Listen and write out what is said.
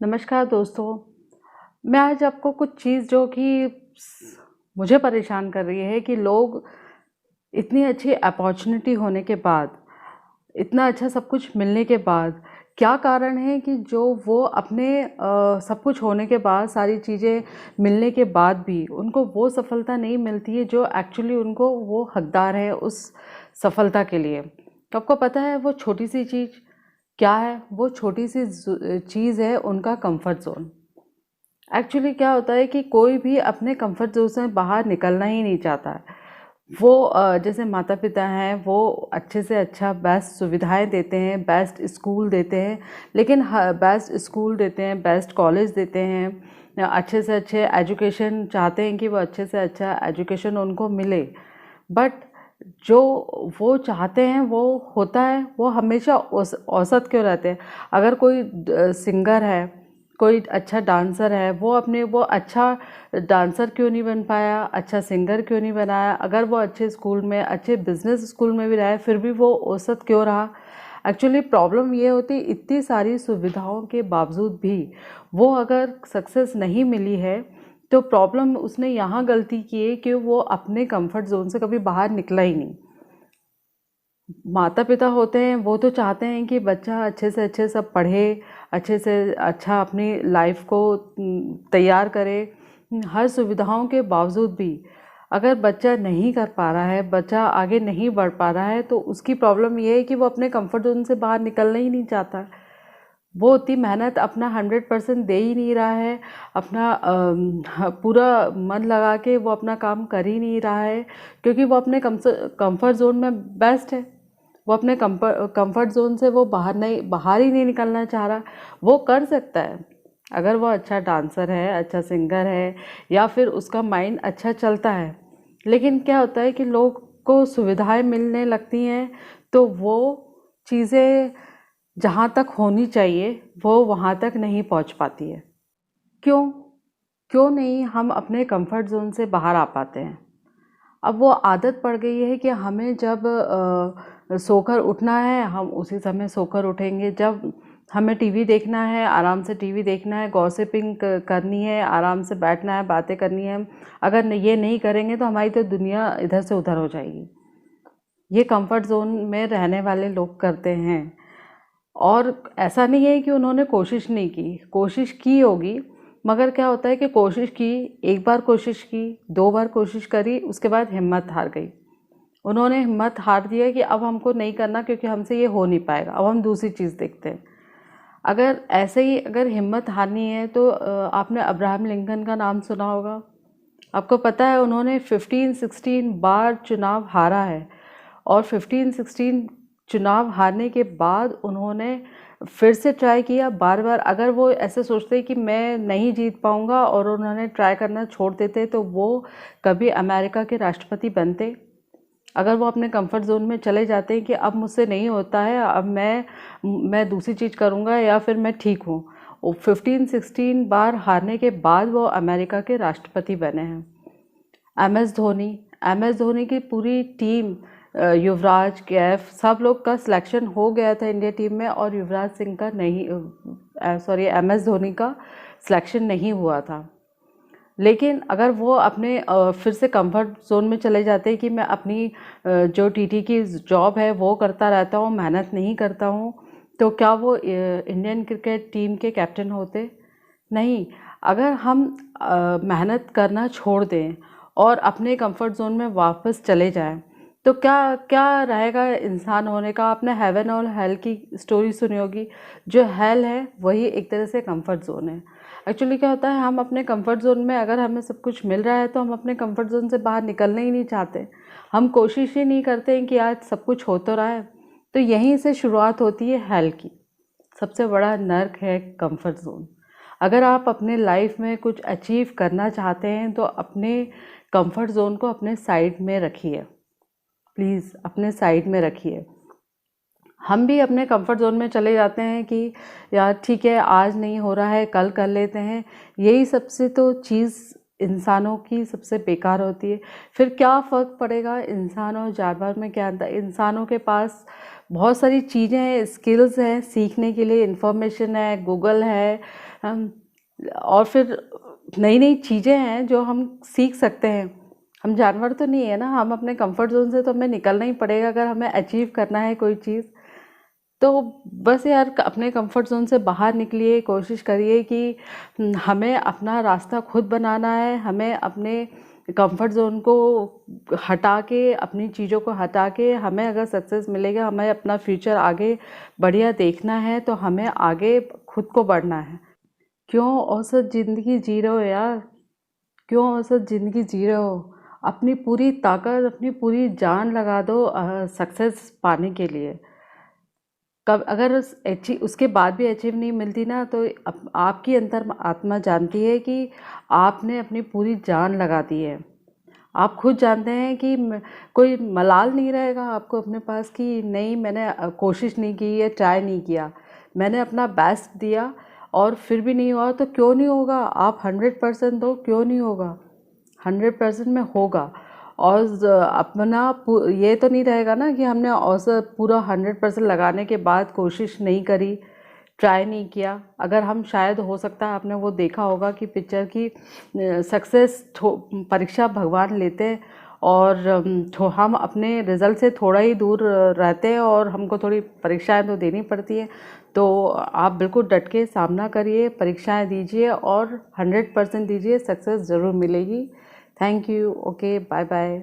नमस्कार दोस्तों। मैं आज आपको कुछ चीज़ जो कि मुझे परेशान कर रही है कि लोग इतनी अच्छी अपॉर्चुनिटी होने के बाद, इतना अच्छा सब कुछ मिलने के बाद, क्या कारण है कि जो वो अपने सब कुछ होने के बाद, सारी चीज़ें मिलने के बाद भी उनको वो सफलता नहीं मिलती है जो एक्चुअली उनको वो हकदार है उस सफलता के लिए। तो आपको पता है वो छोटी सी चीज़ क्या है? वो छोटी सी चीज़ है उनका कंफर्ट ज़ोन। एक्चुअली क्या होता है कि कोई भी अपने कंफर्ट जोन से बाहर निकलना ही नहीं चाहता है। वो जैसे माता पिता हैं वो अच्छे से अच्छा बेस्ट सुविधाएं देते हैं, बेस्ट स्कूल देते हैं, लेकिन बेस्ट स्कूल देते हैं, बेस्ट कॉलेज देते हैं, अच्छे से अच्छे एजुकेशन चाहते हैं कि वो अच्छे से अच्छा एजुकेशन उनको मिले। बट जो वो चाहते हैं वो होता है, वो हमेशा औसत क्यों रहते हैं। अगर कोई सिंगर है, कोई अच्छा डांसर है, वो अपने वो अच्छा डांसर क्यों नहीं बन पाया, अच्छा सिंगर क्यों नहीं बनाया। अगर वो अच्छे स्कूल में, अच्छे बिजनेस स्कूल में भी रहा है, फिर भी वो औसत क्यों रहा। एक्चुअली प्रॉब्लम ये होती, इतनी सारी सुविधाओं के बावजूद भी वो अगर सक्सेस नहीं मिली है तो प्रॉब्लम उसने यहाँ गलती की है कि वो अपने कंफर्ट जोन से कभी बाहर निकला ही नहीं। माता पिता होते हैं वो तो चाहते हैं कि बच्चा अच्छे से अच्छे सब पढ़े, अच्छे से अच्छा अपनी लाइफ को तैयार करे। हर सुविधाओं के बावजूद भी अगर बच्चा नहीं कर पा रहा है, बच्चा आगे नहीं बढ़ पा रहा है, तो उसकी प्रॉब्लम ये है कि वो अपने कंफर्ट जोन से बाहर निकलना ही नहीं चाहता। वो उतनी मेहनत अपना 100% दे ही नहीं रहा है, अपना पूरा मन लगा के वो अपना काम कर ही नहीं रहा है, क्योंकि वो अपने कंफर्ट जोन में बेस्ट है। वो अपने कंफर्ट जोन से वो बाहर ही नहीं निकलना चाह रहा। वो कर सकता है अगर वो अच्छा डांसर है, अच्छा सिंगर है, या फिर उसका माइंड अच्छा चलता है। लेकिन क्या होता है कि लोग को सुविधाएं मिलने लगती हैं तो वो चीज़ें जहाँ तक होनी चाहिए वो वहाँ तक नहीं पहुँच पाती है। क्यों? क्यों नहीं हम अपने कंफर्ट जोन से बाहर आ पाते हैं? अब वो आदत पड़ गई है कि हमें जब सोकर उठना है हम उसी समय सोकर उठेंगे, जब हमें टीवी देखना है आराम से टीवी देखना है, गॉसिपिंग करनी है, आराम से बैठना है, बातें करनी है। अगर ये नहीं करेंगे तो हमारी तो दुनिया इधर से उधर हो जाएगी। ये कंफर्ट जोन में रहने वाले लोग करते हैं। और ऐसा नहीं है कि उन्होंने कोशिश नहीं की, कोशिश की होगी, मगर क्या होता है कि कोशिश की, एक बार कोशिश की, दो बार कोशिश करी, उसके बाद हिम्मत हार गई। उन्होंने हिम्मत हार दिया कि अब हमको नहीं करना क्योंकि हमसे ये हो नहीं पाएगा, अब हम दूसरी चीज़ देखते हैं। अगर ऐसे ही अगर हिम्मत हारनी है तो आपने अब्राहम लिंकन का नाम सुना होगा। आपको पता है उन्होंने 15-16 बार चुनाव हारा है, और 15-16 चुनाव हारने के बाद उन्होंने फिर से ट्राई किया बार बार। अगर वो ऐसे सोचते कि मैं नहीं जीत पाऊंगा और उन्होंने ट्राई करना छोड़ देते तो वो कभी अमेरिका के राष्ट्रपति बनते। अगर वो अपने कंफर्ट जोन में चले जाते हैं कि अब मुझसे नहीं होता है, अब मैं दूसरी चीज़ करूँगा या फिर मैं ठीक हूँ। 15-16 बार हारने के बाद वो अमेरिका के राष्ट्रपति बने हैं। एम एस धोनी की पूरी टीम, युवराज, कैफ, सब लोग का सिलेक्शन हो गया था इंडिया टीम में, और युवराज सिंह का नहीं, सॉरी, एम एस धोनी का सिलेक्शन नहीं हुआ था। लेकिन अगर वो अपने फिर से कंफर्ट जोन में चले जाते कि मैं अपनी जो टीटी की जॉब है वो करता रहता हूँ, मेहनत नहीं करता हूँ, तो क्या वो इंडियन क्रिकेट टीम के कैप्टन होते? नहीं। अगर हम मेहनत करना छोड़ दें और अपने कंफर्ट जोन में वापस चले जाएं तो क्या क्या रहेगा इंसान होने का। आपने हेवन और हेल की स्टोरी सुनी होगी। जो हेल है वही एक तरह से कंफर्ट जोन है। एक्चुअली क्या होता है, हम अपने कंफर्ट जोन में, अगर हमें सब कुछ मिल रहा है तो हम अपने कंफर्ट जोन से बाहर निकलना ही नहीं चाहते। हम कोशिश ही नहीं करते हैं कि आज सब कुछ हो तो रहा है। तो यहीं से शुरुआत होती है हेल की। सबसे बड़ा नर्क है कंफर्ट जोन। अगर आप अपने लाइफ में कुछ अचीव करना चाहते हैं तो अपने कंफर्ट जोन को अपने साइड में रखिए, प्लीज़ अपने साइड में रखिए। हम भी अपने कंफर्ट जोन में चले जाते हैं कि यार ठीक है, आज नहीं हो रहा है, कल कर लेते हैं। यही सबसे तो चीज़ इंसानों की सबसे बेकार होती है। फिर क्या फ़र्क पड़ेगा इंसान और जानवर में, क्या अंतर। इंसानों के पास बहुत सारी चीज़ें हैं, स्किल्स हैं सीखने के लिए, इन्फॉर्मेशन है, गूगल है, और फिर नई नई चीज़ें हैं जो हम सीख सकते हैं। हम जानवर तो नहीं है ना, हम अपने कंफर्ट जोन से तो हमें निकलना ही पड़ेगा अगर हमें अचीव करना है कोई चीज़। तो बस यार अपने कंफर्ट जोन से बाहर निकलिए, कोशिश करिए कि हमें अपना रास्ता खुद बनाना है। हमें अपने कंफर्ट जोन को हटा के, अपनी चीज़ों को हटा के, हमें अगर सक्सेस मिलेगा, हमें अपना फ्यूचर आगे बढ़िया देखना है, तो हमें आगे खुद को बढ़ना है। क्यों औसत ज़िंदगी जी रहे हो यार, क्यों औसत ज़िंदगी जी रहे हो? अपनी पूरी ताकत, अपनी पूरी जान लगा दो सक्सेस पाने के लिए। कब अगर उसके बाद भी अचीव नहीं मिलती ना, तो आपकी अंतर आत्मा जानती है कि आपने अपनी पूरी जान लगा दी है। आप खुद जानते हैं कि कोई मलाल नहीं रहेगा आपको अपने पास कि नहीं मैंने कोशिश नहीं की या ट्राई नहीं किया, मैंने अपना बेस्ट दिया और फिर भी नहीं हुआ। तो क्यों नहीं होगा? आप 100% दो, क्यों नहीं होगा? 100% में होगा। और अपना ये तो नहीं रहेगा ना कि हमने औसत पूरा 100% लगाने के बाद कोशिश नहीं करी, ट्राई नहीं किया। अगर हम शायद, हो सकता है आपने वो देखा होगा कि पिक्चर की सक्सेस परीक्षा भगवान लेते हैं, और हम अपने रिज़ल्ट से थोड़ा ही दूर रहते हैं और हमको थोड़ी परीक्षाएं तो देनी पड़ती हैं। तो आप बिल्कुल डट के सामना करिए, परीक्षाएं दीजिए और 100% दीजिए, सक्सेस ज़रूर मिलेगी। Thank you. Okay, bye bye.